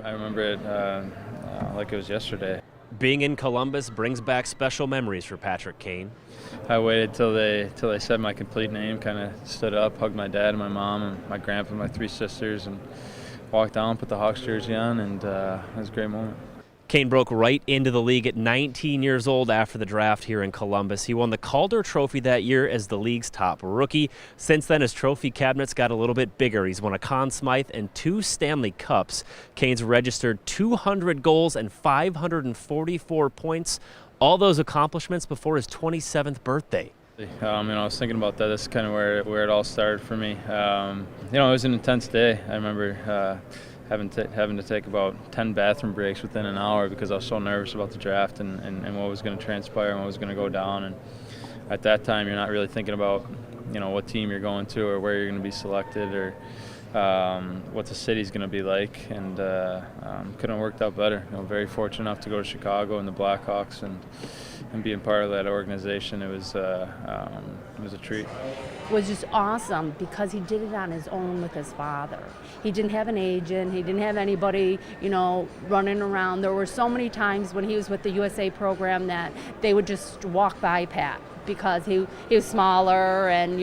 I remember it like it was yesterday. Being in Columbus brings back special memories for Patrick Kane. I waited till they said my complete name, kind of stood up, hugged my dad and my mom and my grandpa and my three sisters, and walked down, put the Hawks jersey on, and it was a great moment. Kane broke right into the league at 19 years old after the draft here in Columbus. He won the Calder Trophy that year as the league's top rookie. Since then, his trophy cabinet's got a little bit bigger. He's won a Conn Smythe and 2 Stanley Cups. Kane's registered 200 goals and 544 points. All those accomplishments before his 27th birthday. I was thinking about that. This is kind of where it all started for me. It was an intense day. I remember having to take about 10 bathroom breaks within an hour because I was so nervous about the draft and what was going to transpire and what was going to go down. And at that time, you're not really thinking about what team you're going to or where you're going to be selected or what the city's going to be like. And couldn't have worked out better. Very fortunate enough to go to Chicago and the Blackhawks and being part of that organization. It was a treat. It was just awesome because he did it on his own with his father. He didn't have an agent. He didn't have anybody, running around. There were so many times when he was with the USA program that they would just walk by Pat because he was smaller and,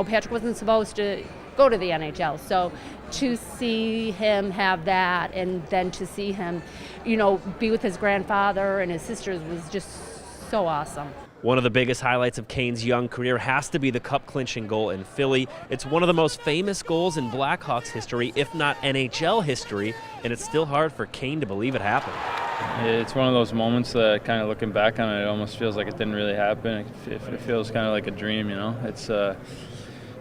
Patrick wasn't supposed to go to the NHL. So to see him have that and then to see him, be with his grandfather and his sisters was just so awesome. One of the biggest highlights of Kane's young career has to be the cup-clinching goal in Philly. It's one of the most famous goals in Blackhawks history, if not NHL history, and it's still hard for Kane to believe it happened. It's one of those moments that kind of looking back on it almost feels like it didn't really happen. It feels kind of like a dream, It's,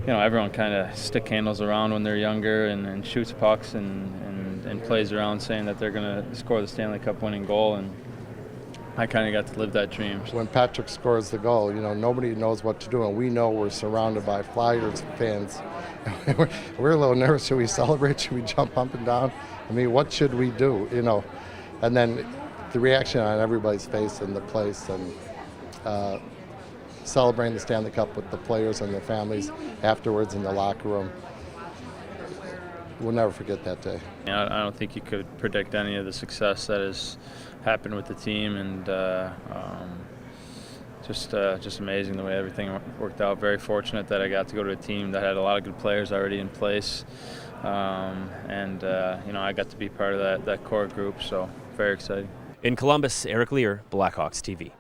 everyone kind of stick handles around when they're younger and shoots pucks and plays around saying that they're going to score the Stanley Cup winning goal, and I kind of got to live that dream. When Patrick scores the goal, nobody knows what to do, and we know we're surrounded by Flyers fans. We're a little nervous. Should we celebrate? Should we jump up and down? What should we do? And then the reaction on everybody's face in the place, and celebrating the Stanley Cup with the players and their families afterwards in the locker room. We'll never forget that day. I don't think you could predict any of the success that has happened with the team, and just amazing the way everything worked out. Very fortunate that I got to go to a team that had a lot of good players already in place, and I got to be part of that core group, so very exciting. In Columbus, Eric Lear, Blackhawks TV.